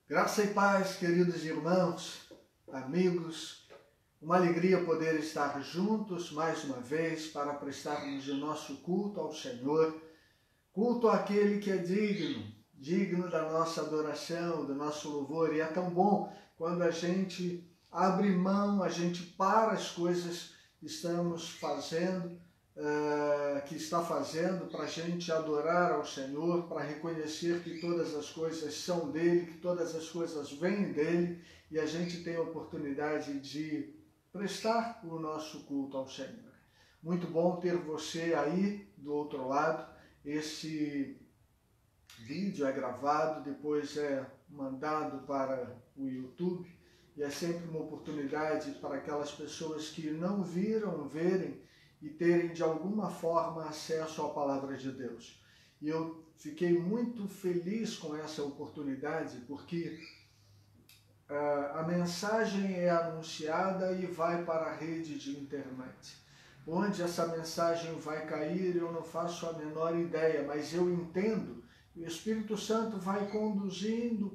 Graça e paz, queridos irmãos, amigos, uma alegria poder estar juntos mais uma vez para prestarmos o nosso culto ao Senhor, culto àquele que é digno da nossa adoração, do nosso louvor. E é tão bom quando a gente abre mão, a gente para as coisas que estamos fazendo, que está fazendo para a gente adorar ao Senhor, para reconhecer que todas as coisas são dele, que todas as coisas vêm dele, e a gente tem a oportunidade de prestar o nosso culto ao Senhor. Muito bom ter você aí do outro lado. Esse vídeo é gravado, depois é mandado para o YouTube, e é sempre uma oportunidade para aquelas pessoas que não viram, verem e terem de alguma forma acesso à palavra de Deus. E eu fiquei muito feliz com essa oportunidade, porque a mensagem é anunciada e vai para a rede de internet. Onde essa mensagem vai cair, eu não faço a menor ideia, mas eu entendo que o Espírito Santo vai conduzindo,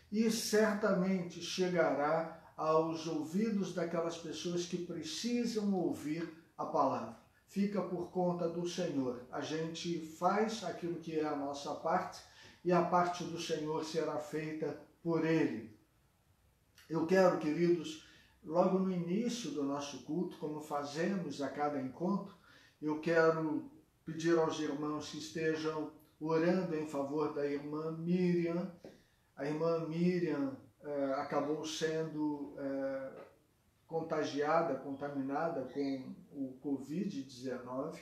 e certamente chegará aos ouvidos daquelas pessoas que precisam ouvir a palavra. Fica por conta do Senhor. A gente faz aquilo que é a nossa parte e a parte do Senhor será feita por Ele. Eu quero, queridos, logo no início do nosso culto, como fazemos a cada encontro, eu quero pedir aos irmãos que estejam orando em favor da irmã Miriam. A irmã Miriam acabou sendo contaminada com o Covid-19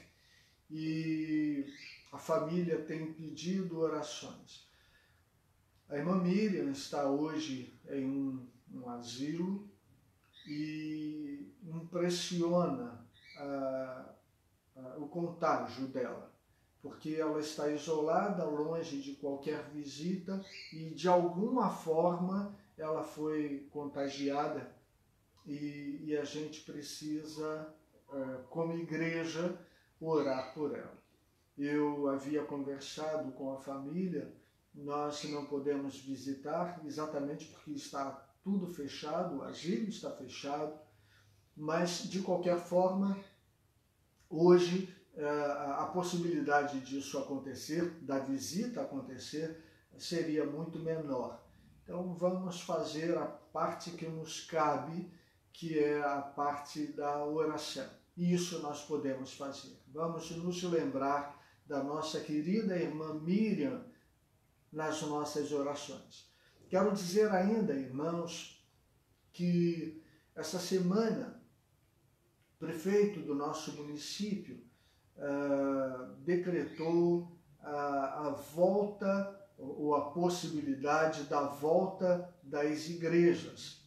e a família tem pedido orações. A irmã Miriam está hoje em um asilo e impressiona o contágio dela, porque ela está isolada, longe de qualquer visita e de alguma forma ela foi contagiada e a gente precisa, como igreja, orar por ela. Eu havia conversado com a família, nós não podemos visitar exatamente porque está tudo fechado, o asilo está fechado, mas de qualquer forma, hoje a possibilidade disso acontecer, da visita acontecer, seria muito menor. Então vamos fazer a parte que nos cabe, que é a parte da oração. Isso nós podemos fazer. Vamos nos lembrar da nossa querida irmã Miriam nas nossas orações. Quero dizer ainda, irmãos, que essa semana o prefeito do nosso município decretou a volta ou a possibilidade da volta das igrejas.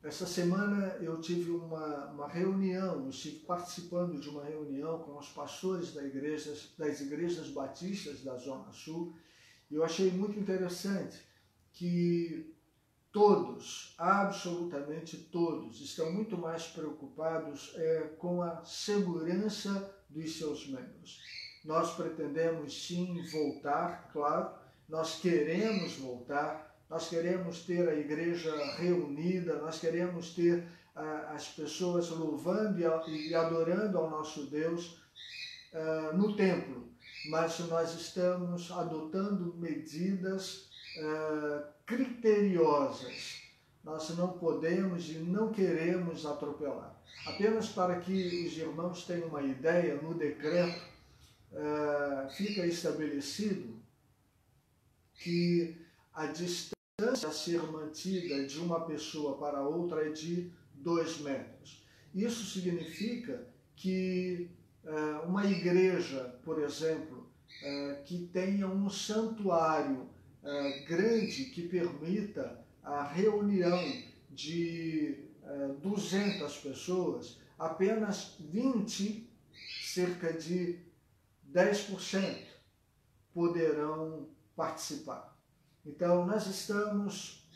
Essa semana eu tive uma reunião, eu estive participando de uma reunião com os pastores das igrejas batistas da Zona Sul, e eu achei muito interessante que todos, absolutamente todos, estão muito mais preocupados com a segurança dos seus membros. Nós pretendemos sim voltar, claro, nós queremos voltar, nós queremos ter a igreja reunida, nós queremos ter as pessoas louvando e adorando ao nosso Deus no templo, mas nós estamos adotando medidas criteriosas. Nós não podemos e não queremos atropelar. Apenas para que os irmãos tenham uma ideia, no decreto fica estabelecido que a distância a ser mantida de uma pessoa para outra é de 2 metros. Isso significa que uma igreja, por exemplo, que tenha um santuário grande que permita a reunião de 200 pessoas, apenas 20, cerca de 10%, poderão participar. Então, nós estamos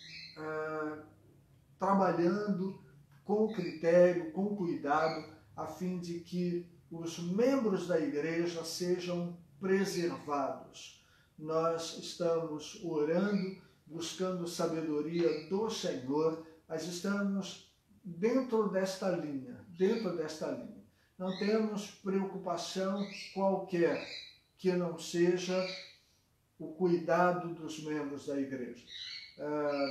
trabalhando com critério, com cuidado, a fim de que os membros da igreja sejam preservados. Nós estamos orando buscando sabedoria do Senhor, mas estamos dentro desta linha. Não temos preocupação qualquer que não seja o cuidado dos membros da igreja.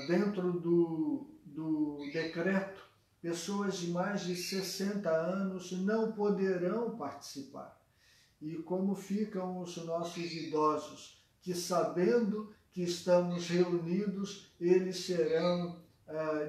Dentro do decreto, pessoas de mais de 60 anos não poderão participar. E como ficam os nossos idosos, que sabendo que estamos reunidos, eles serão,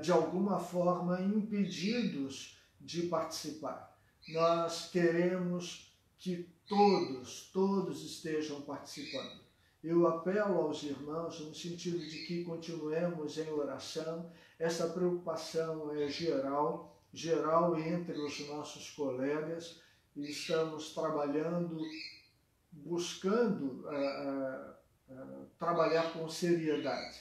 de alguma forma, impedidos de participar. Nós queremos que todos estejam participando. Eu apelo aos irmãos no sentido de que continuemos em oração. Essa preocupação é geral entre os nossos colegas, e estamos trabalhando, buscando trabalhar com seriedade.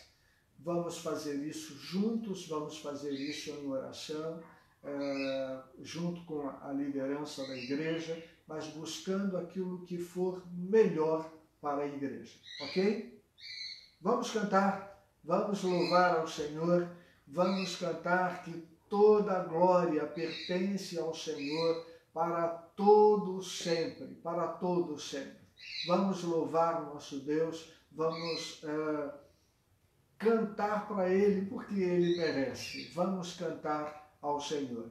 Vamos fazer isso juntos, vamos fazer isso em oração, junto com a liderança da igreja, mas buscando aquilo que for melhor para a igreja, ok? Vamos cantar, vamos louvar ao Senhor, vamos cantar que toda a glória pertence ao Senhor para todos sempre, para todos sempre. Vamos louvar o nosso Deus, vamos cantar para Ele porque Ele merece. Vamos cantar ao Senhor.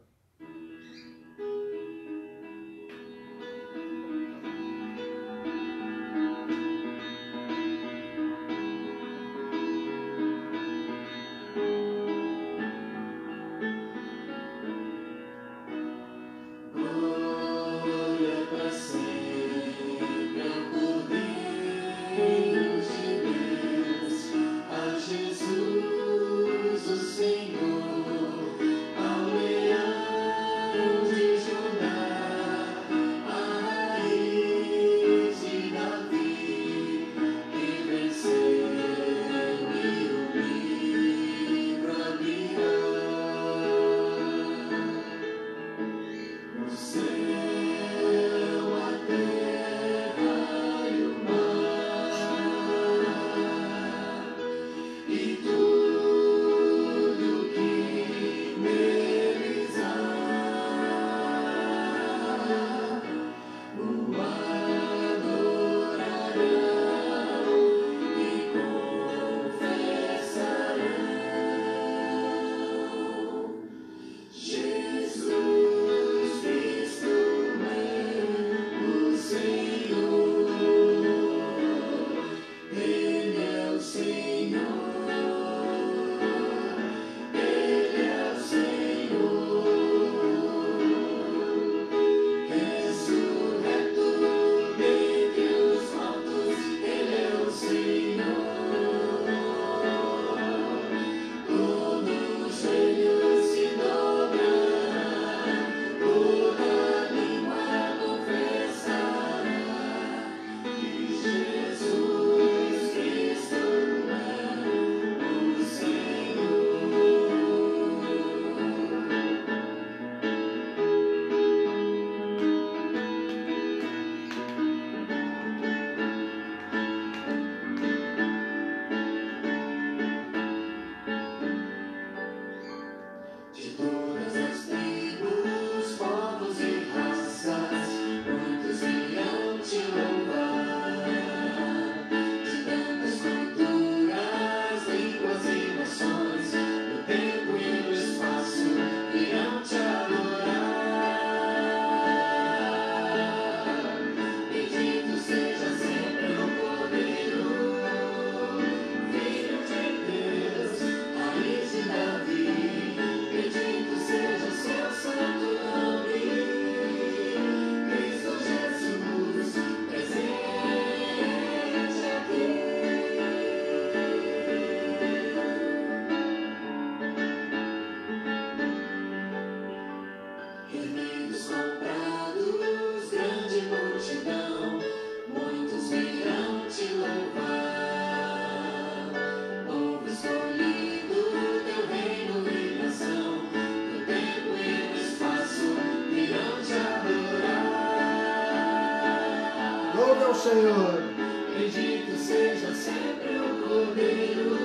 Senhor, bendito seja sempre o Cordeiro.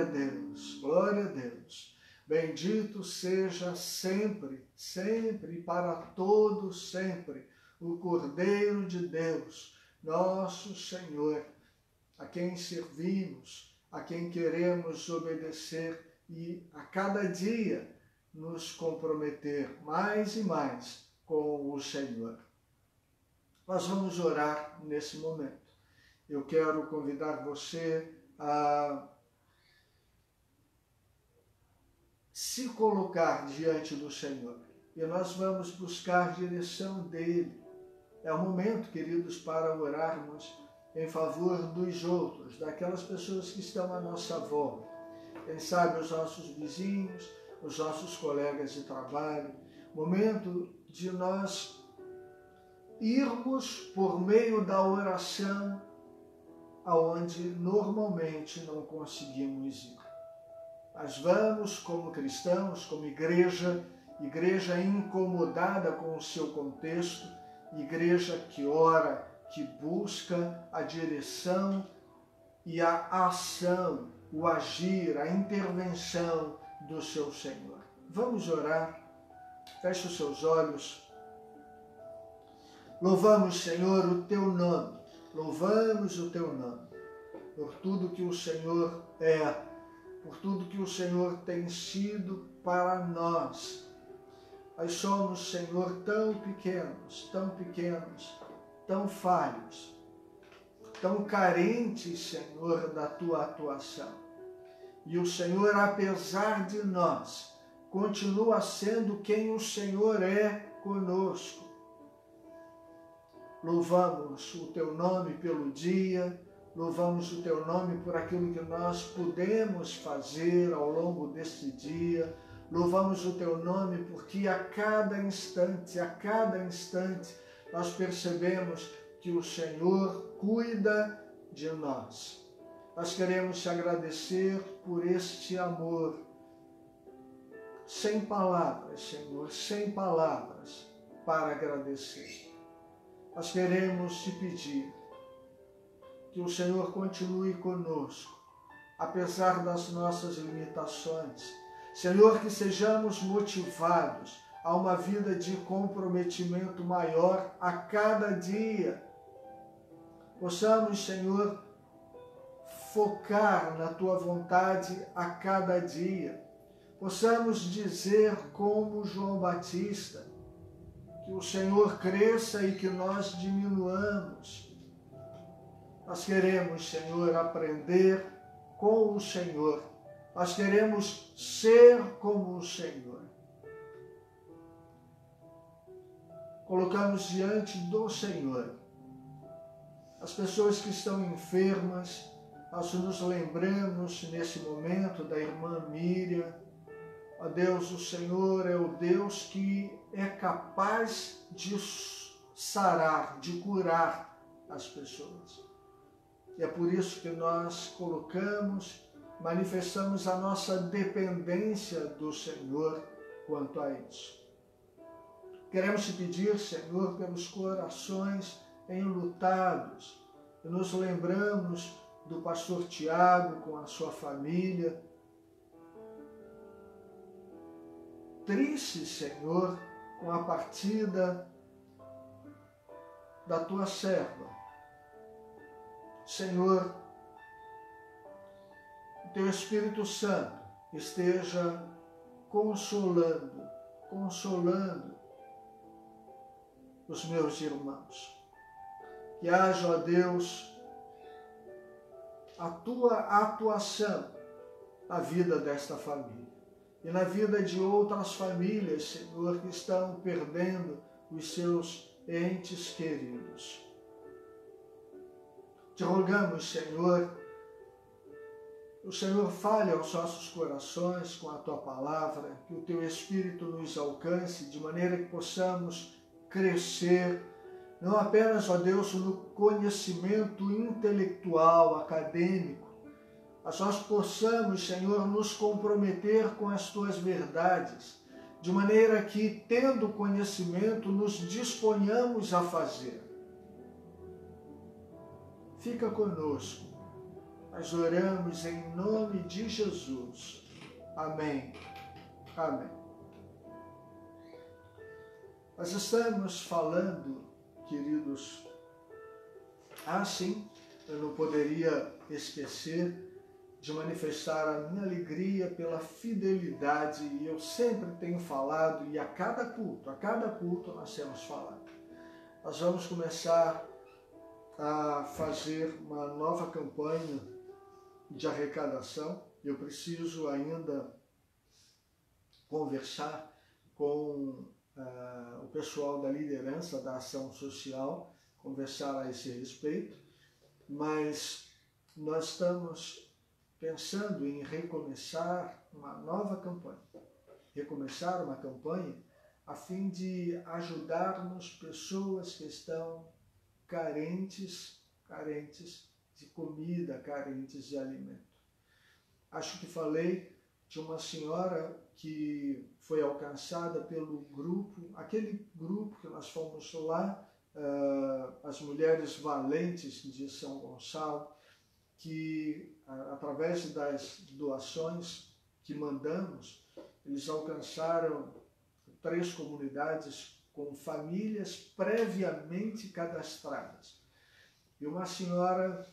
Deus, glória a Deus. Bendito seja sempre, sempre e para todo sempre o Cordeiro de Deus, nosso Senhor, a quem servimos, a quem queremos obedecer e a cada dia nos comprometer mais e mais com o Senhor. Nós vamos orar nesse momento. Eu quero convidar você a se colocar diante do Senhor e nós vamos buscar direção dele. É o momento, queridos, para orarmos em favor dos outros, daquelas pessoas que estão à nossa volta. Quem sabe os nossos vizinhos, os nossos colegas de trabalho. Momento de nós irmos por meio da oração aonde normalmente não conseguimos ir. Mas vamos como cristãos, como igreja incomodada com o seu contexto, igreja que ora, que busca a direção e a ação, o agir, a intervenção do seu Senhor. Vamos orar. Feche os seus olhos. Louvamos, Senhor, o teu nome. Louvamos o teu nome por tudo que o Senhor é, por tudo que o Senhor tem sido para nós. Nós somos, Senhor, tão pequenos, tão falhos, tão carentes, Senhor, da tua atuação. E o Senhor, apesar de nós, continua sendo quem o Senhor é conosco. Louvamos o teu nome pelo dia, louvamos o teu nome por aquilo que nós pudemos fazer ao longo deste dia. Louvamos o teu nome porque a cada instante, nós percebemos que o Senhor cuida de nós. Nós queremos te agradecer por este amor. Sem palavras, Senhor, sem palavras para agradecer. Nós queremos te pedir que o Senhor continue conosco, apesar das nossas limitações. Senhor, que sejamos motivados a uma vida de comprometimento maior a cada dia. Possamos, Senhor, focar na tua vontade a cada dia. Possamos dizer como João Batista, que o Senhor cresça e que nós diminuamos. Nós queremos, Senhor, aprender com o Senhor. Nós queremos ser como o Senhor. Colocamos diante do Senhor as pessoas que estão enfermas. Nós nos lembramos nesse momento da irmã Miriam. Ó Deus, o Senhor é o Deus que é capaz de sarar, de curar as pessoas. E é por isso que nós manifestamos a nossa dependência do Senhor quanto a isso. Queremos te pedir, Senhor, pelos corações enlutados. E nos lembramos do pastor Tiago com a sua família. Triste, Senhor, com a partida da tua serva. Senhor, o teu Espírito Santo esteja consolando os meus irmãos. Que haja, ó Deus, a tua atuação na vida desta família e na vida de outras famílias, Senhor, que estão perdendo os seus entes queridos. Te rogamos, Senhor, o Senhor fale aos nossos corações com a tua palavra, que o teu Espírito nos alcance de maneira que possamos crescer, não apenas, ó Deus, no conhecimento intelectual, acadêmico, mas nós possamos, Senhor, nos comprometer com as tuas verdades, de maneira que, tendo conhecimento, nos disponhamos a fazer. Fica conosco. Nós oramos em nome de Jesus. Amém. Amém. Nós estamos falando, queridos, sim, eu não poderia esquecer de manifestar a minha alegria pela fidelidade, e eu sempre tenho falado, e a cada culto nós temos falado. Nós vamos começar a fazer uma nova campanha de arrecadação. Eu preciso ainda conversar com o pessoal da liderança da ação social, conversar a esse respeito, mas nós estamos pensando em recomeçar uma nova campanha, recomeçar uma campanha a fim de ajudarmos pessoas que estão carentes de comida, carentes de alimento. Acho que falei de uma senhora que foi alcançada pelo grupo, aquele grupo que nós fomos lá, as Mulheres Valentes de São Gonçalo, que através das doações que mandamos, eles alcançaram 3 comunidades com famílias previamente cadastradas. E uma senhora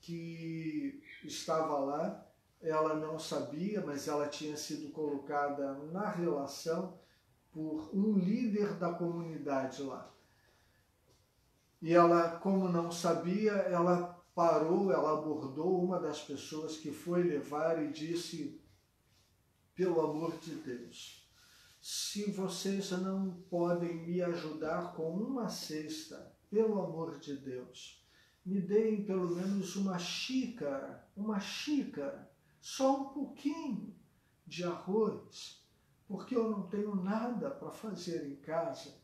que estava lá, ela não sabia, mas ela tinha sido colocada na relação por um líder da comunidade lá. E ela, como não sabia, ela parou, ela abordou uma das pessoas que foi levar e disse: pelo amor de Deus, se vocês não podem me ajudar com uma cesta, pelo amor de Deus, me deem pelo menos uma xícara, só um pouquinho de arroz, porque eu não tenho nada para fazer em casa.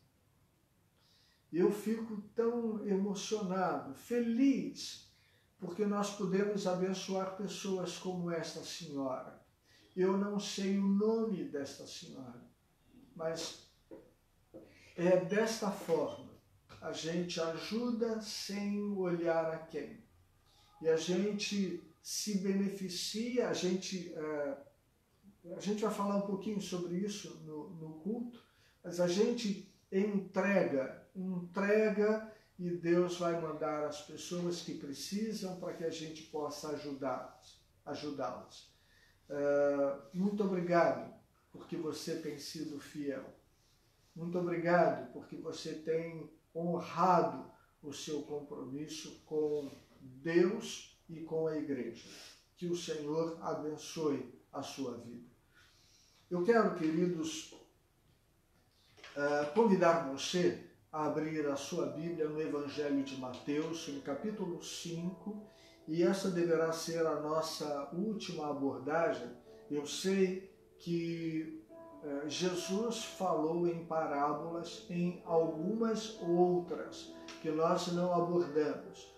Eu fico tão emocionado, feliz, porque nós podemos abençoar pessoas como esta senhora. Eu não sei o nome desta senhora, mas é desta forma. A gente ajuda sem olhar a quem. E a gente se beneficia, a gente vai falar um pouquinho sobre isso no culto, mas a gente entrega e Deus vai mandar as pessoas que precisam para que a gente possa ajudá-las. Muito obrigado porque você tem sido fiel. Muito obrigado porque você tem honrado o seu compromisso com Deus e com a igreja. Que o Senhor abençoe a sua vida. Eu quero, queridos, convidar você a abrir a sua Bíblia no Evangelho de Mateus, no capítulo 5, e essa deverá ser a nossa última abordagem. Eu sei que Jesus falou em parábolas em algumas outras que nós não abordamos.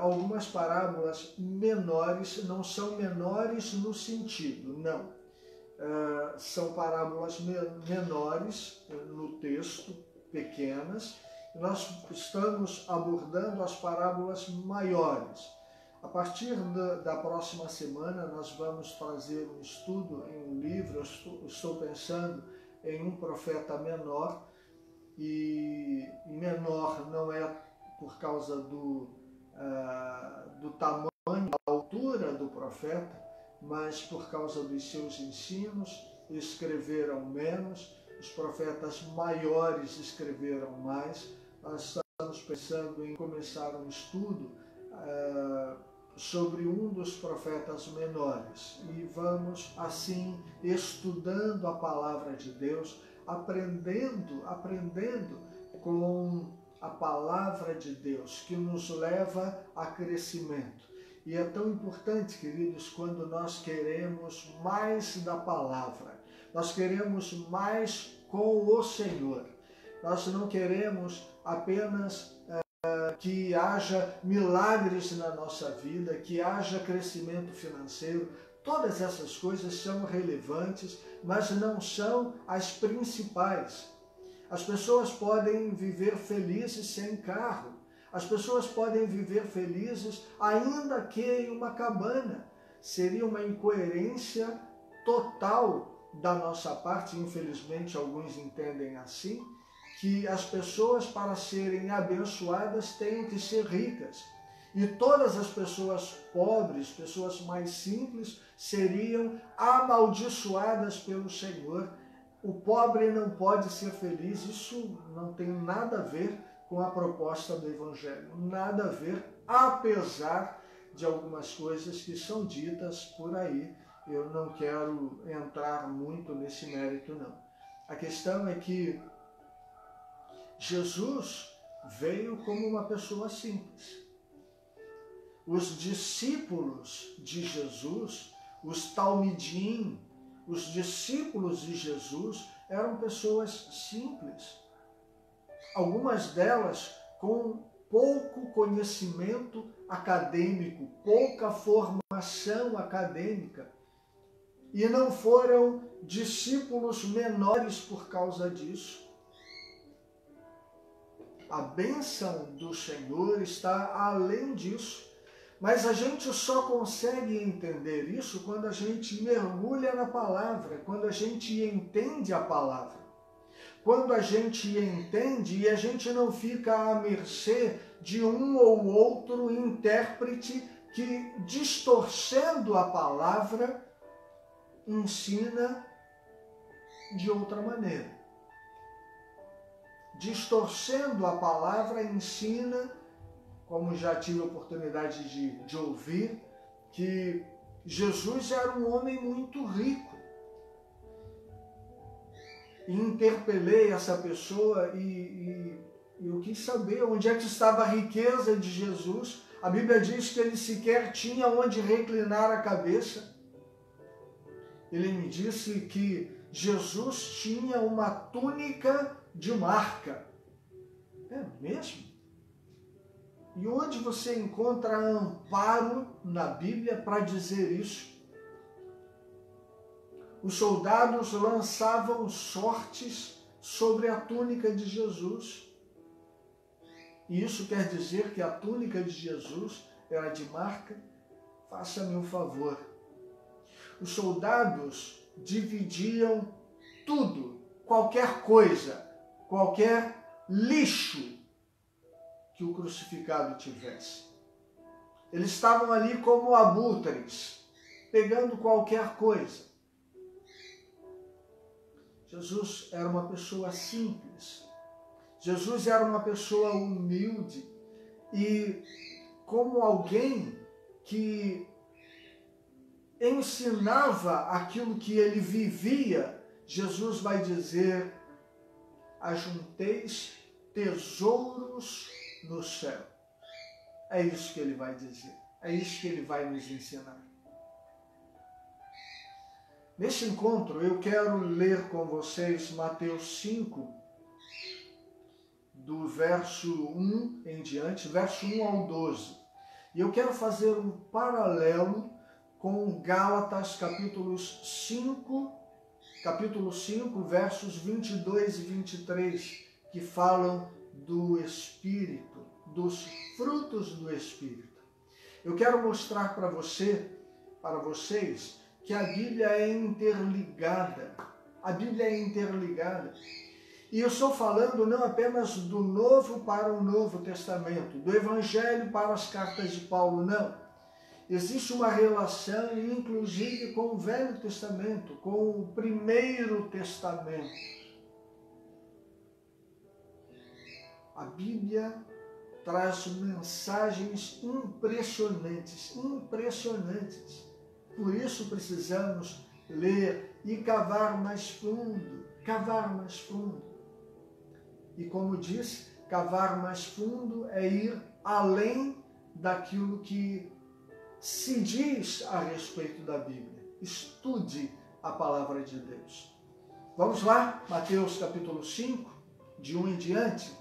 Algumas parábolas menores, não são menores no sentido, não. São parábolas menores no texto, pequenas. Nós estamos abordando as parábolas maiores. A partir da próxima semana, nós vamos fazer um estudo em um livro. Eu estou pensando em um profeta menor, e menor não é por causa do tamanho, da altura do profeta, mas por causa dos seus ensinos. Escreveram menos, os profetas maiores escreveram mais. Nós estamos pensando em começar um estudo sobre um dos profetas menores, e vamos assim estudando a palavra de Deus, aprendendo com a palavra de Deus, que nos leva a crescimento. E é tão importante, queridos, quando nós queremos mais da palavra, nós queremos mais com o Senhor. Nós não queremos apenas que haja milagres na nossa vida, que haja crescimento financeiro. Todas essas coisas são relevantes, mas não são as principais. As pessoas podem viver felizes sem carro. As pessoas podem viver felizes ainda que em uma cabana. Seria uma incoerência total da nossa parte, infelizmente alguns entendem assim, que as pessoas, para serem abençoadas, têm que ser ricas. E todas as pessoas pobres, pessoas mais simples, seriam amaldiçoadas pelo Senhor. O pobre não pode ser feliz, isso não tem nada a ver com a proposta do Evangelho, nada a ver, apesar de algumas coisas que são ditas por aí. Eu não quero entrar muito nesse mérito, não. A questão é que Jesus veio como uma pessoa simples. Os discípulos de Jesus, os talmidim, os discípulos de Jesus eram pessoas simples. Algumas delas com pouco conhecimento acadêmico, pouca formação acadêmica. E não foram discípulos menores por causa disso. A bênção do Senhor está além disso. Mas a gente só consegue entender isso quando a gente mergulha na palavra, quando a gente entende a palavra. Quando a gente entende e a gente não fica à mercê de um ou outro intérprete que, distorcendo a palavra, ensina de outra maneira. Distorcendo a palavra, ensina, como já tive a oportunidade de ouvir, que Jesus era um homem muito rico. E interpelei essa pessoa e eu quis saber onde é que estava a riqueza de Jesus. A Bíblia diz que ele sequer tinha onde reclinar a cabeça. Ele me disse que Jesus tinha uma túnica de marca. É mesmo? E onde você encontra amparo na Bíblia para dizer isso? Os soldados lançavam sortes sobre a túnica de Jesus. E isso quer dizer que a túnica de Jesus era de marca? Faça-me um favor. Os soldados dividiam tudo, qualquer coisa, qualquer lixo que o crucificado tivesse. Eles estavam ali como abutres, pegando qualquer coisa. Jesus era uma pessoa simples. Jesus era uma pessoa humilde e como alguém que ensinava aquilo que ele vivia, Jesus vai dizer: ajunteis tesouros no céu. É isso que ele vai dizer. É isso que ele vai nos ensinar. Neste encontro, eu quero ler com vocês Mateus 5, do verso 1 em diante, verso 1 ao 12. E eu quero fazer um paralelo com Gálatas, capítulo 5, versos 22 e 23, que falam do Espírito, dos frutos do Espírito. Eu quero mostrar para vocês, que a Bíblia é interligada. A Bíblia é interligada. E eu estou falando não apenas do Novo para o Novo Testamento, do Evangelho para as cartas de Paulo, não. Existe uma relação, inclusive, com o Velho Testamento, com o Primeiro Testamento. A Bíblia traz mensagens impressionantes, impressionantes. Por isso precisamos ler e cavar mais fundo, cavar mais fundo. E como disse, cavar mais fundo é ir além daquilo que se diz a respeito da Bíblia. Estude a palavra de Deus. Vamos lá, Mateus capítulo 5, de 1 em diante.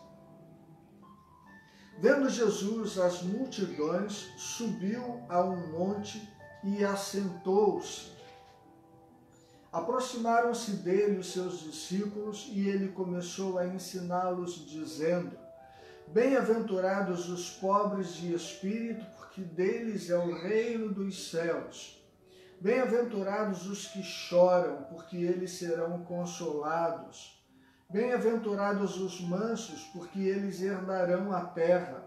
Vendo Jesus as multidões, subiu a um monte e assentou-se. Aproximaram-se dele os seus discípulos e ele começou a ensiná-los, dizendo: Bem-aventurados os pobres de espírito, porque deles é o reino dos céus. Bem-aventurados os que choram, porque eles serão consolados. Bem-aventurados os mansos, porque eles herdarão a terra.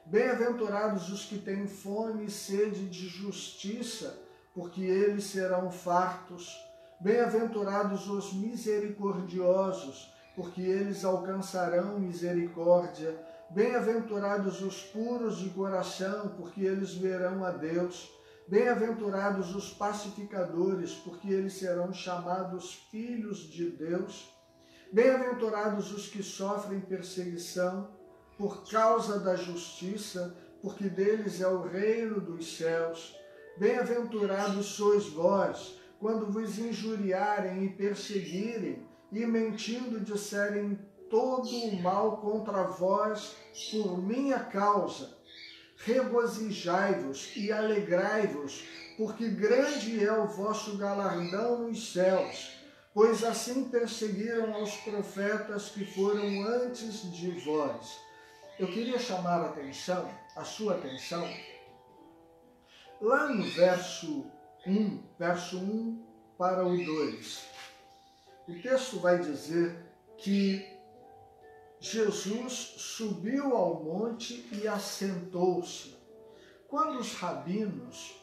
Bem-aventurados os que têm fome e sede de justiça, porque eles serão fartos. Bem-aventurados os misericordiosos, porque eles alcançarão misericórdia. Bem-aventurados os puros de coração, porque eles verão a Deus. Bem-aventurados os pacificadores, porque eles serão chamados filhos de Deus. Bem-aventurados os que sofrem perseguição por causa da justiça, porque deles é o reino dos céus. Bem-aventurados sois vós, quando vos injuriarem e perseguirem, e mentindo disserem todo o mal contra vós por minha causa. Regozijai-vos e alegrai-vos, porque grande é o vosso galardão nos céus, pois assim perseguiram aos profetas que foram antes de vós. Eu queria chamar a sua atenção, lá no verso 1 para o 2. O texto vai dizer que Jesus subiu ao monte e assentou-se. Quando os rabinos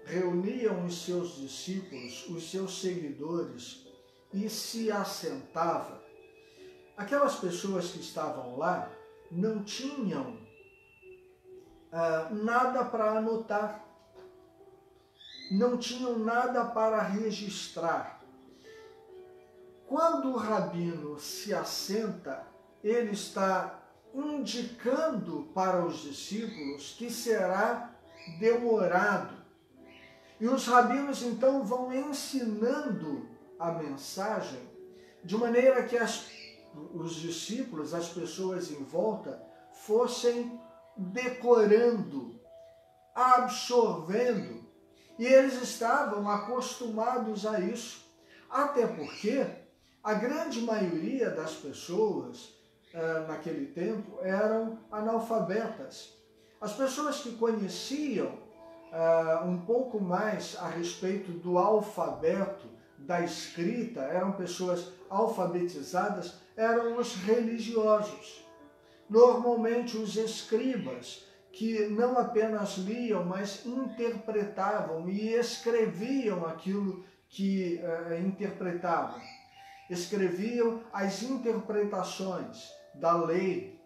reuniam os seus discípulos, os seus seguidores, e se assentavam, aquelas pessoas que estavam lá não tinham nada para anotar, não tinham nada para registrar. Quando o rabino se assenta, ele está indicando para os discípulos que será demorado. E os rabinos então vão ensinando a mensagem de maneira que os discípulos, as pessoas em volta, fossem decorando, absorvendo. E eles estavam acostumados a isso. Até porque a grande maioria das pessoas naquele tempo eram analfabetas. As pessoas que conheciam um pouco mais a respeito do alfabeto, da escrita, eram pessoas alfabetizadas, eram os religiosos. Normalmente os escribas, que não apenas liam, mas interpretavam e escreviam aquilo que interpretavam. Escreviam as interpretações da lei.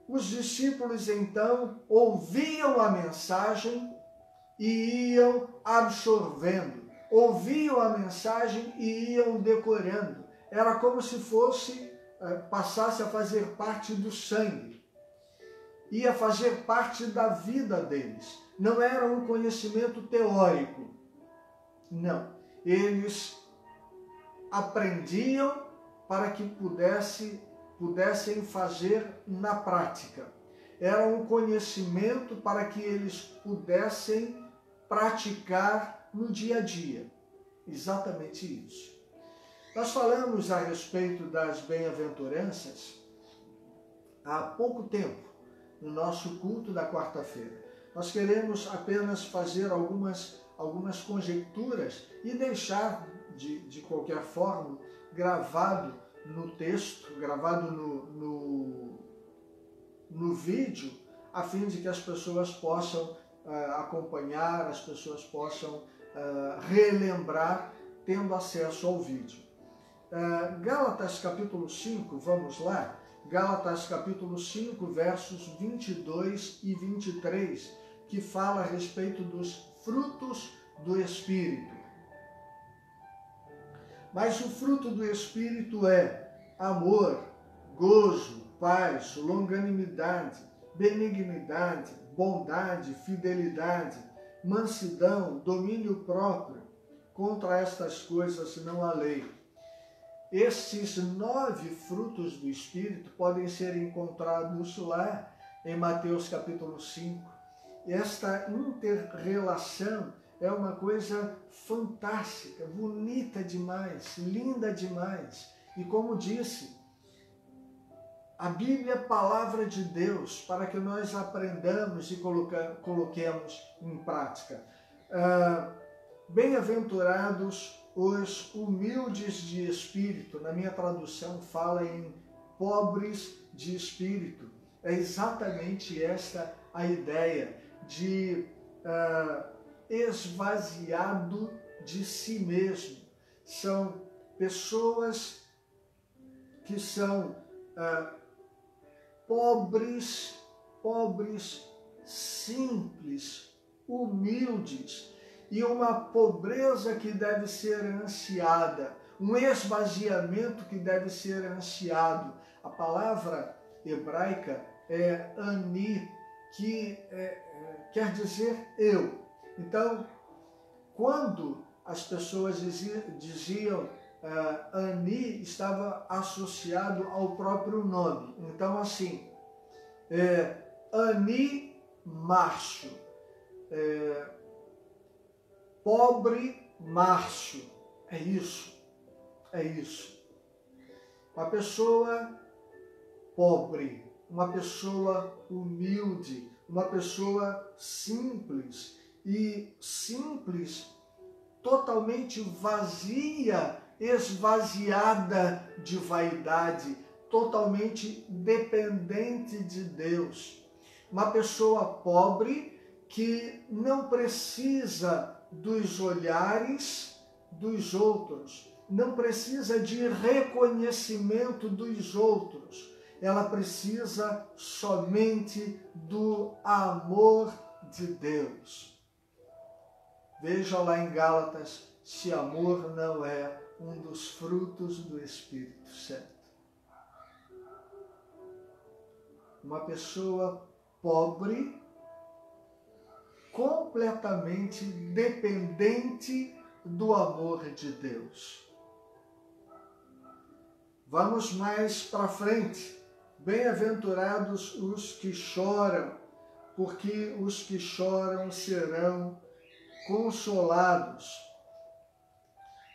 Os discípulos, então, ouviam a mensagem e iam absorvendo. Ouviam a mensagem e iam decorando. Era como se passasse a fazer parte do sangue. Ia fazer parte da vida deles. Não era um conhecimento teórico. Não. Eles aprendiam para que pudessem fazer na prática. Era um conhecimento para que eles pudessem praticar no dia a dia. Exatamente isso. Nós falamos a respeito das bem-aventuranças há pouco tempo, no nosso culto da quarta-feira. Nós queremos apenas fazer algumas conjecturas e deixar, de qualquer forma, gravado no texto, gravado no vídeo, a fim de que as pessoas possam acompanhar, as pessoas possam relembrar, tendo acesso ao vídeo. Gálatas capítulo 5, vamos lá? Gálatas capítulo 5, versos 22 e 23, que fala a respeito dos frutos do Espírito. Mas o fruto do Espírito é amor, gozo, paz, longanimidade, benignidade, bondade, fidelidade, mansidão, domínio próprio. Contra estas coisas não há lei. Estes 9 frutos do Espírito podem ser encontrados lá em Mateus capítulo 5. Esta inter-relação é uma coisa fantástica, bonita demais, linda demais. E como disse, A Bíblia é a palavra de Deus para que nós aprendamos e coloquemos em prática. Bem-aventurados os humildes de espírito. Na minha tradução fala em pobres de espírito. É exatamente esta a ideia de esvaziado de si mesmo. São pessoas que são pobres, simples, humildes, e uma pobreza que deve ser ansiada, um esvaziamento que deve ser ansiado. A palavra hebraica é ani, que quer dizer eu. Então, quando as pessoas diziam ani, estava associado ao próprio nome. Então, assim, ani Márcio, pobre Márcio, é isso. Uma pessoa pobre, uma pessoa humilde, uma pessoa simples, e simples, totalmente vazia, esvaziada de vaidade, totalmente dependente de Deus. Uma pessoa pobre que não precisa dos olhares dos outros, não precisa de reconhecimento dos outros, ela precisa somente do amor de Deus. Veja lá em Gálatas se amor não é um dos frutos do Espírito Santo. Uma pessoa pobre, completamente dependente do amor de Deus. Vamos mais para frente. Bem-aventurados os que choram, porque os que choram serão consolados.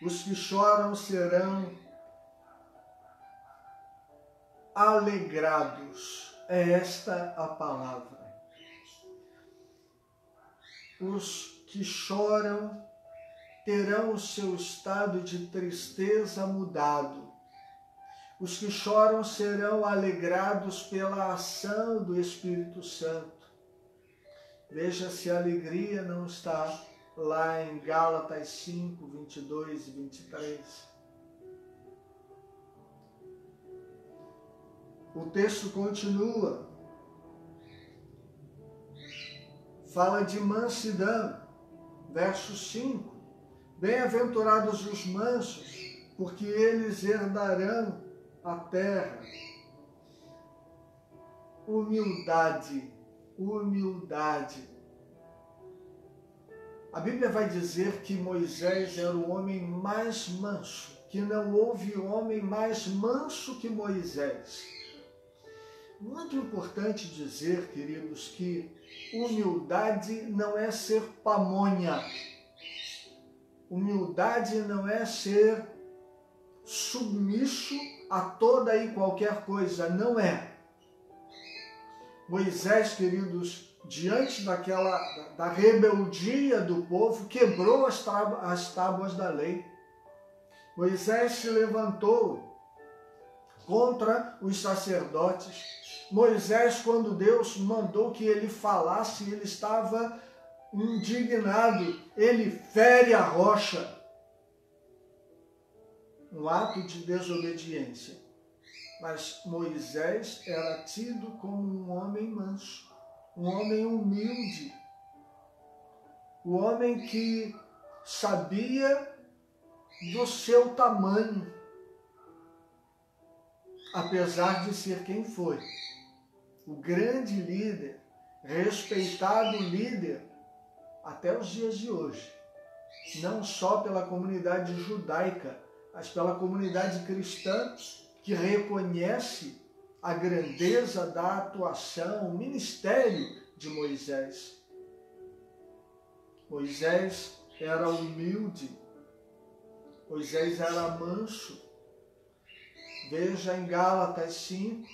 Os que choram serão alegrados. É esta a palavra. Os que choram terão o seu estado de tristeza mudado. Os que choram serão alegrados pela ação do Espírito Santo. Veja se a alegria não está lá em Gálatas 5, 22 e 23. O texto continua. Fala de mansidão. Verso 5. Bem-aventurados os mansos, porque eles herdarão a terra. Humildade. A Bíblia vai dizer que Moisés era o homem mais manso, que não houve homem mais manso que Moisés. Muito importante dizer, queridos, que humildade não é ser pamonha. Humildade não é ser submisso a toda e qualquer coisa, não é. Moisés, queridos, diante da rebeldia do povo, quebrou as tábuas da lei. Moisés se levantou contra os sacerdotes. Moisés, quando Deus mandou que ele falasse, ele estava indignado. Ele fere a rocha. Um ato de desobediência. Mas Moisés era tido como um homem manso, um homem humilde, um homem que sabia do seu tamanho, apesar de ser quem foi. O grande líder, respeitado líder até os dias de hoje, não só pela comunidade judaica, mas pela comunidade cristã, que reconhece a grandeza da atuação, o ministério de Moisés. Moisés era humilde, Moisés era manso. Veja em Gálatas 5,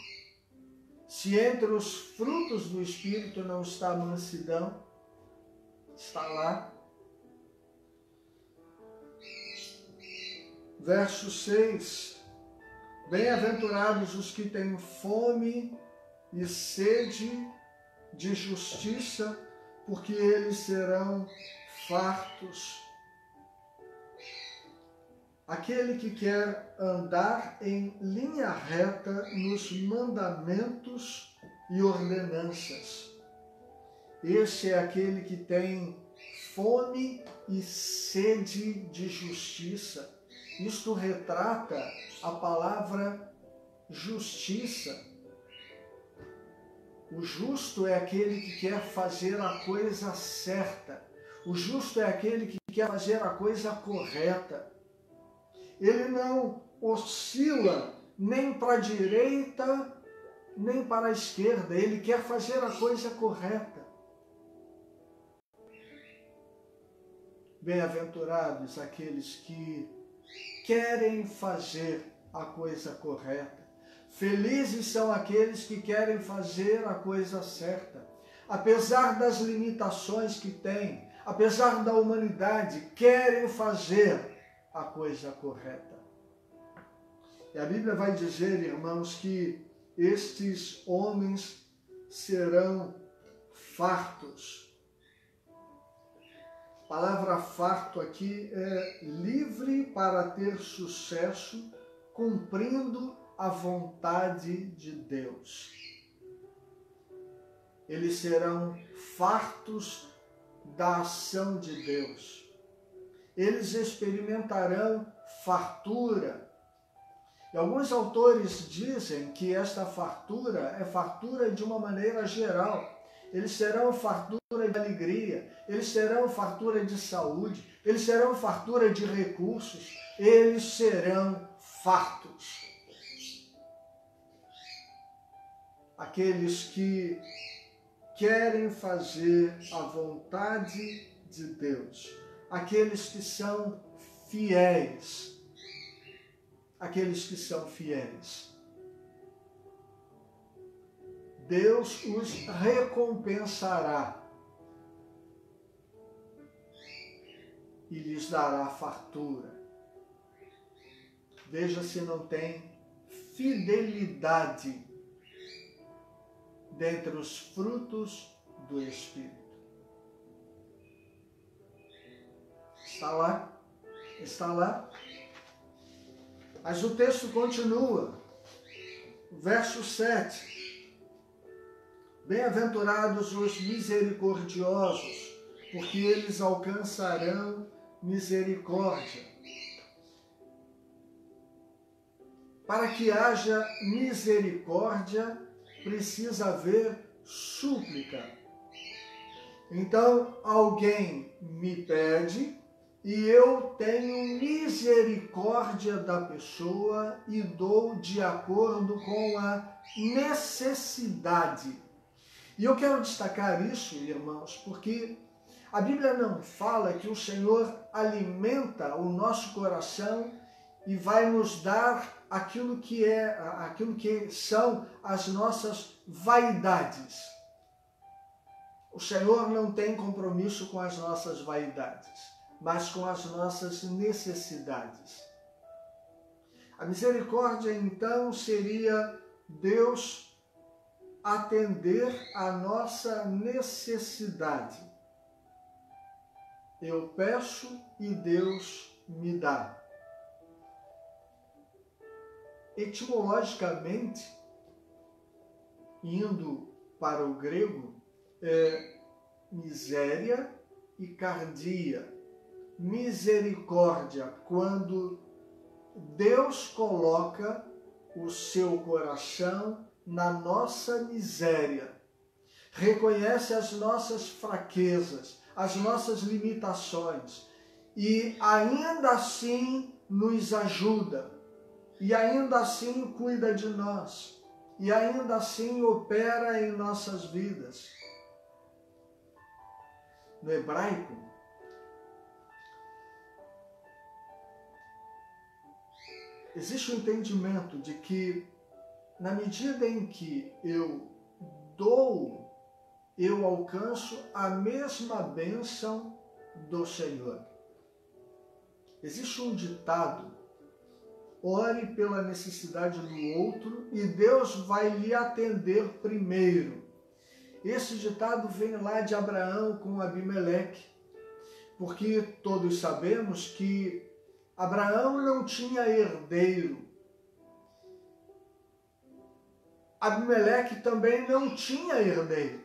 Se entre os frutos do Espírito não está a mansidão, está lá. Verso 6. Bem-aventurados os que têm fome e sede de justiça, porque eles serão fartos. Aquele que quer andar em linha reta nos mandamentos e ordenanças. Esse é aquele que tem fome e sede de justiça. Isto retrata a palavra justiça. O justo é aquele que quer fazer a coisa certa. O justo é aquele que quer fazer a coisa correta. Ele não oscila nem para a direita, nem para a esquerda. Ele quer fazer a coisa correta. Bem-aventurados aqueles que querem fazer a coisa correta. Felizes são aqueles que querem fazer a coisa certa. Apesar das limitações que têm, apesar da humanidade, querem fazer a coisa correta. E a Bíblia vai dizer, irmãos, que estes homens serão fartos. A palavra farto aqui é livre para ter sucesso, cumprindo a vontade de Deus. Eles serão fartos da ação de Deus. Eles experimentarão fartura. E alguns autores dizem que esta fartura é fartura de uma maneira geral. Eles serão fartura de alegria, eles serão fartura de saúde, eles serão fartura de recursos, eles serão fartos. Aqueles que querem fazer a vontade de Deus, aqueles que são fiéis, aqueles que são fiéis. Deus os recompensará e lhes dará fartura. Veja se não tem fidelidade dentre os frutos do Espírito. Está lá? Está lá? Mas o texto continua. Verso 7. Bem-aventurados os misericordiosos, porque eles alcançarão misericórdia. Para que haja misericórdia, precisa haver súplica. Então, alguém me pede e eu tenho misericórdia da pessoa e dou de acordo com a necessidade. E eu quero destacar isso, irmãos, porque a Bíblia não fala que o Senhor alimenta o nosso coração e vai nos dar aquilo que são as nossas vaidades. O Senhor não tem compromisso com as nossas vaidades, mas com as nossas necessidades. A misericórdia, então, seria Deus atender à nossa necessidade. Eu peço e Deus me dá. Etimologicamente, indo para o grego, é miséria e cardia. Misericórdia, quando Deus coloca o seu coração na nossa miséria, reconhece as nossas fraquezas, as nossas limitações e ainda assim nos ajuda, e ainda assim cuida de nós, e ainda assim opera em nossas vidas. No hebraico, existe o entendimento de que na medida em que eu dou, eu alcanço a mesma bênção do Senhor. Existe um ditado: ore pela necessidade do outro e Deus vai lhe atender primeiro. Esse ditado vem lá de Abraão com Abimeleque, porque todos sabemos que Abraão não tinha herdeiro. Abimeleque também não tinha herdeiro.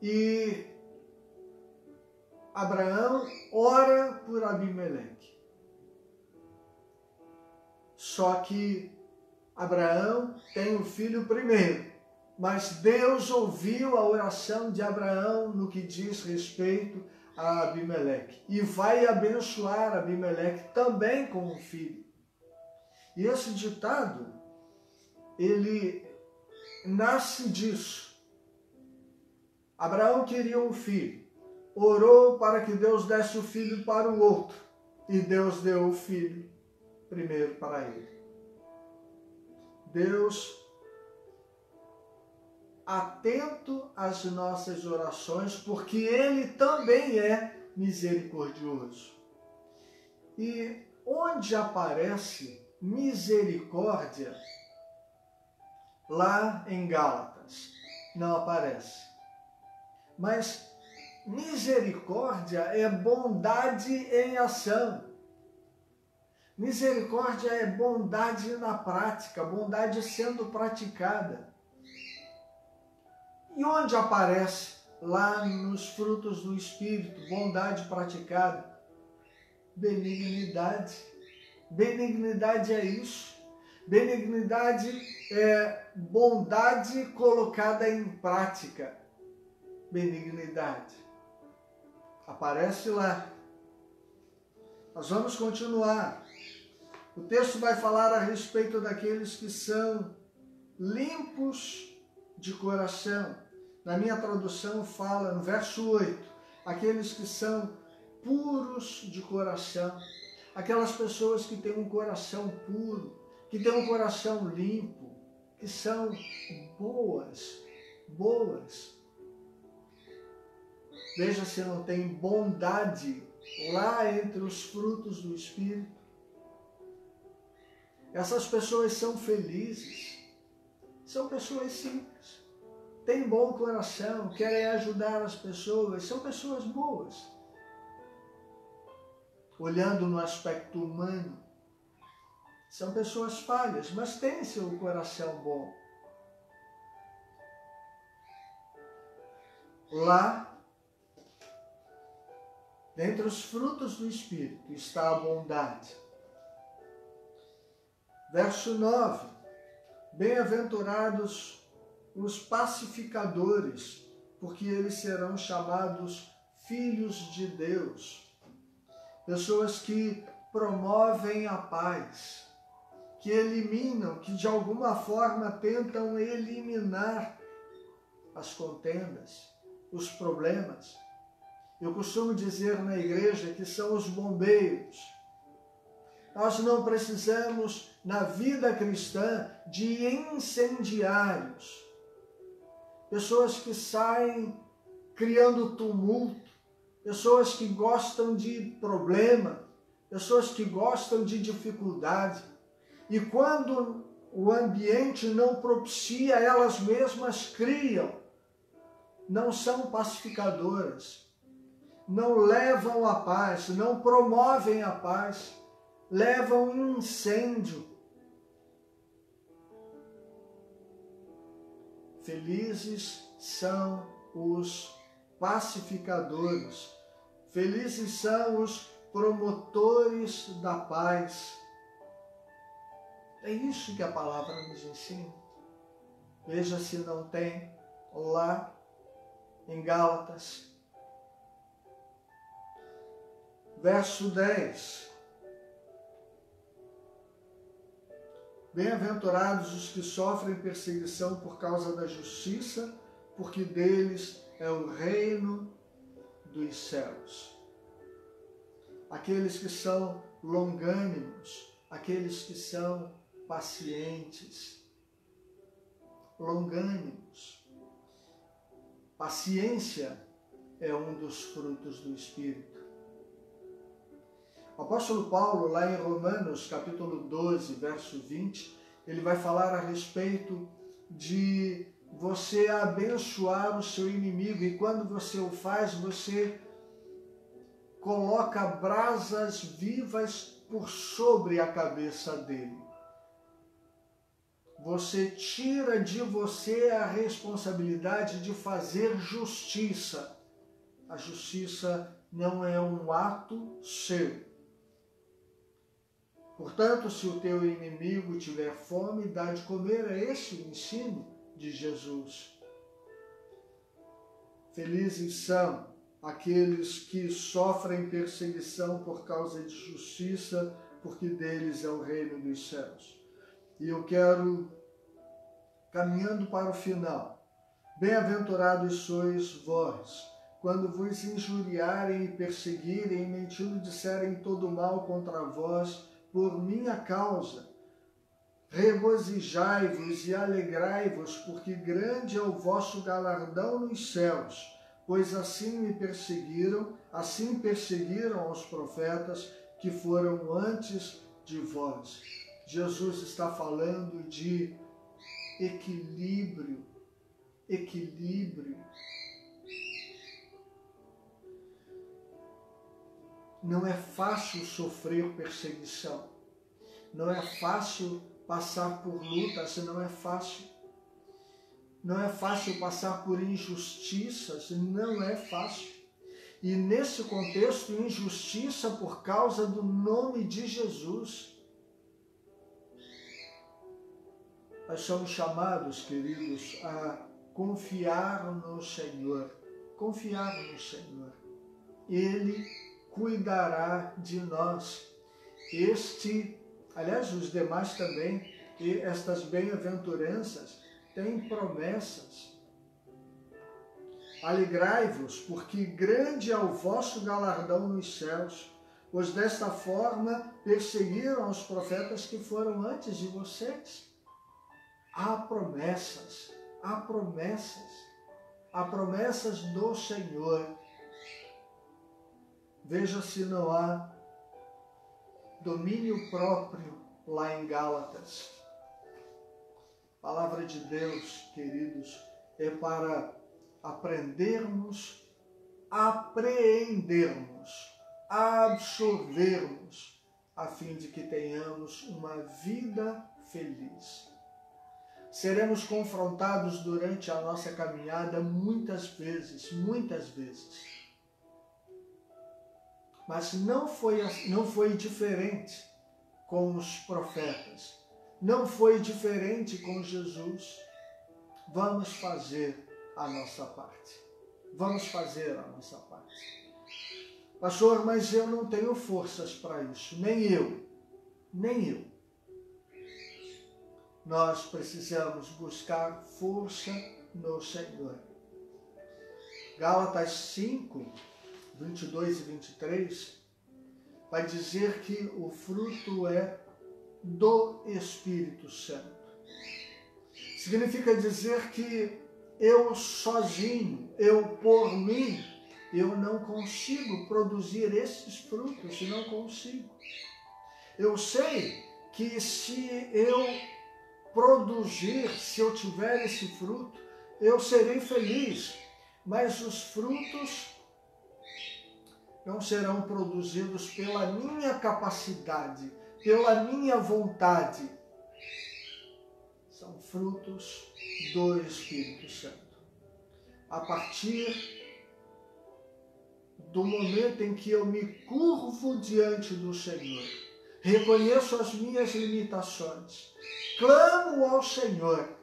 E Abraão ora por Abimeleque. Só que Abraão tem o filho primeiro, mas Deus ouviu a oração de Abraão no que diz respeito a Abimeleque e vai abençoar Abimeleque também com um filho. E esse ditado, ele nasce disso. Abraão queria um filho, orou para que Deus desse o filho para o outro, e Deus deu o filho primeiro para ele. Deus, atento às nossas orações, porque Ele também é misericordioso. E onde aparece misericórdia? Lá em Gálatas não aparece. Mas misericórdia é bondade em ação. Misericórdia é bondade na prática, bondade sendo praticada. E onde aparece? Lá nos frutos do Espírito, bondade praticada. Benignidade. Benignidade é isso. Benignidade é bondade colocada em prática. Benignidade. Aparece lá. Nós vamos continuar. O texto vai falar a respeito daqueles que são limpos de coração. Na minha tradução fala no verso 8, aqueles que são puros de coração. Aquelas pessoas que têm um coração puro, que têm um coração limpo, que são boas. Veja se não tem bondade lá entre os frutos do Espírito. Essas pessoas são felizes, são pessoas simples, têm bom coração, querem ajudar as pessoas, são pessoas boas. Olhando no aspecto humano, são pessoas falhas, mas têm seu coração bom. Lá, dentre os frutos do Espírito, está a bondade. Verso 9. Bem-aventurados os pacificadores, porque eles serão chamados filhos de Deus. Pessoas que promovem a paz, que eliminam, que de alguma forma tentam eliminar as contendas, os problemas. Eu costumo dizer na igreja que são os bombeiros. Nós não precisamos, na vida cristã, de incendiários. Pessoas que saem criando tumulto, pessoas que gostam de problema, pessoas que gostam de dificuldade. E quando o ambiente não propicia, elas mesmas criam. Não são pacificadoras, não levam a paz, não promovem a paz, levam incêndio. Felizes são os pacificadores, felizes são os promotores da paz. É isso que a palavra nos ensina. Veja se não tem lá em Gálatas. Verso 10. Bem-aventurados os que sofrem perseguição por causa da justiça, porque deles é o reino dos céus. Aqueles que são longânimos, aqueles que são pacientes, longânimos. Paciência é um dos frutos do Espírito. O apóstolo Paulo, lá em Romanos, capítulo 12, verso 20, ele vai falar a respeito de você abençoar o seu inimigo, e quando você o faz, você coloca brasas vivas por sobre a cabeça dele. Você tira de você a responsabilidade de fazer justiça. A justiça não é um ato seu. Portanto, se o teu inimigo tiver fome, dá de comer. É esse o ensino de Jesus. Felizes são aqueles que sofrem perseguição por causa de justiça, porque deles é o reino dos céus. E eu quero, caminhando para o final, bem-aventurados sois vós, quando vos injuriarem e perseguirem e mentindo disserem todo mal contra vós, por minha causa. Regozijai-vos e alegrai-vos, porque grande é o vosso galardão nos céus, pois assim perseguiram aos profetas que foram antes de vós. Jesus está falando de equilíbrio. Não é fácil sofrer perseguição. Não é fácil passar por lutas, não é fácil. Não é fácil passar por injustiças, não é fácil. E nesse contexto, injustiça por causa do nome de Jesus. Nós somos chamados, queridos, a confiar no Senhor. Confiar no Senhor. Ele cuidará de nós. Aliás, os demais também, e estas bem-aventuranças têm promessas. Alegrai-vos, porque grande é o vosso galardão nos céus, pois desta forma perseguiram os profetas que foram antes de vocês. Há promessas, há promessas, há promessas do Senhor. Veja se não há domínio próprio lá em Gálatas. A palavra de Deus, queridos, é para aprendermos, apreendermos, absorvermos, a fim de que tenhamos uma vida feliz. Seremos confrontados durante a nossa caminhada muitas vezes. Mas não foi diferente com os profetas. Não foi diferente com Jesus. Vamos fazer a nossa parte. Vamos fazer a nossa parte. Pastor, mas eu não tenho forças para isso. Nem eu. Nós precisamos buscar força no Senhor. Gálatas 5, 22 e 23, vai dizer que o fruto é do Espírito Santo. Significa dizer que eu sozinho, eu por mim, eu não consigo produzir esses frutos, não consigo. Eu sei que se eu produzir, se eu tiver esse fruto, eu serei feliz, mas os frutos não serão produzidos pela minha capacidade, pela minha vontade. São frutos do Espírito Santo. A partir do momento em que eu me curvo diante do Senhor, reconheço as minhas limitações, clamo ao Senhor,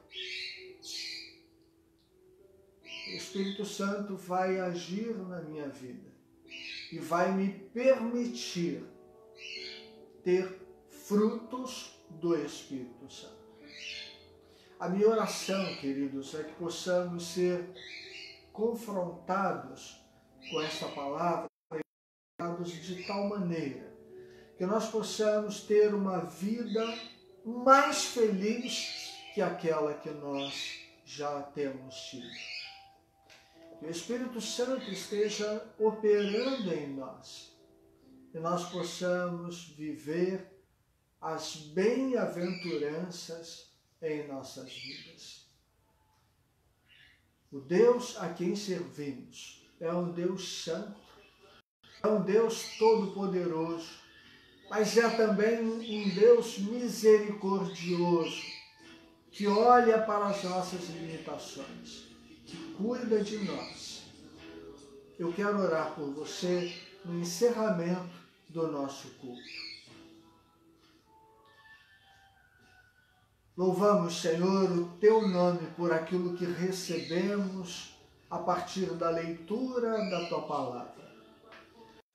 o Espírito Santo vai agir na minha vida e vai me permitir ter frutos do Espírito Santo. A minha oração, queridos, é que possamos ser confrontados com esta palavra, de tal maneira que nós possamos ter uma vida mais feliz que aquela que nós já temos tido. Que o Espírito Santo esteja operando em nós e nós possamos viver as bem-aventuranças em nossas vidas. O Deus a quem servimos é um Deus santo, é um Deus todo-poderoso, mas é também um Deus misericordioso, que olha para as nossas limitações, que cuida de nós. Eu quero orar por você no encerramento do nosso culto. Louvamos, Senhor, o Teu nome por aquilo que recebemos a partir da leitura da Tua palavra.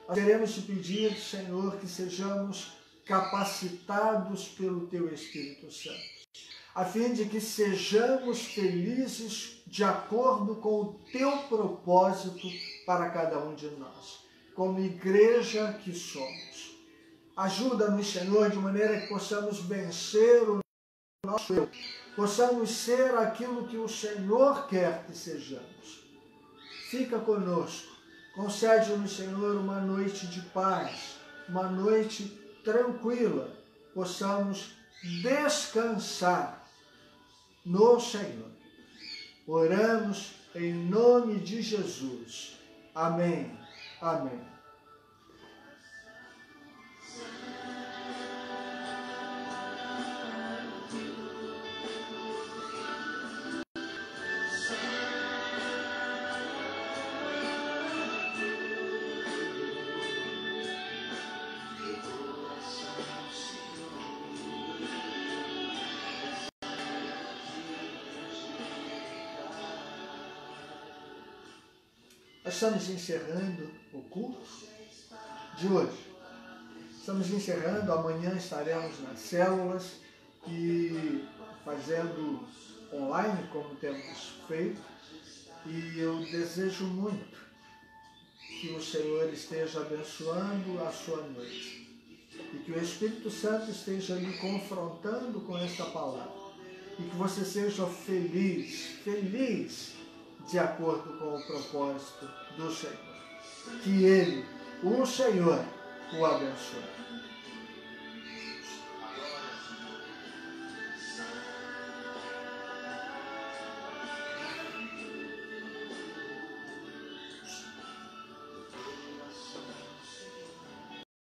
Nós queremos te pedir, Senhor, que sejamos capacitados pelo Teu Espírito Santo, a fim de que sejamos felizes de acordo com o Teu propósito para cada um de nós, como igreja que somos. Ajuda-nos, Senhor, de maneira que possamos vencer o nosso eu, possamos ser aquilo que o Senhor quer que sejamos. Fica conosco, concede-nos, Senhor, uma noite de paz, uma noite tranquila, possamos descansar no Senhor. Oramos em nome de Jesus. Amém. Amém. Nós estamos encerrando o culto de hoje. Estamos encerrando, amanhã estaremos nas células e fazendo online, como temos feito. E eu desejo muito que o Senhor esteja abençoando a sua noite e que o Espírito Santo esteja lhe confrontando com esta palavra e que você seja feliz de acordo com o propósito do Senhor. Que Ele, o Senhor, o abençoe.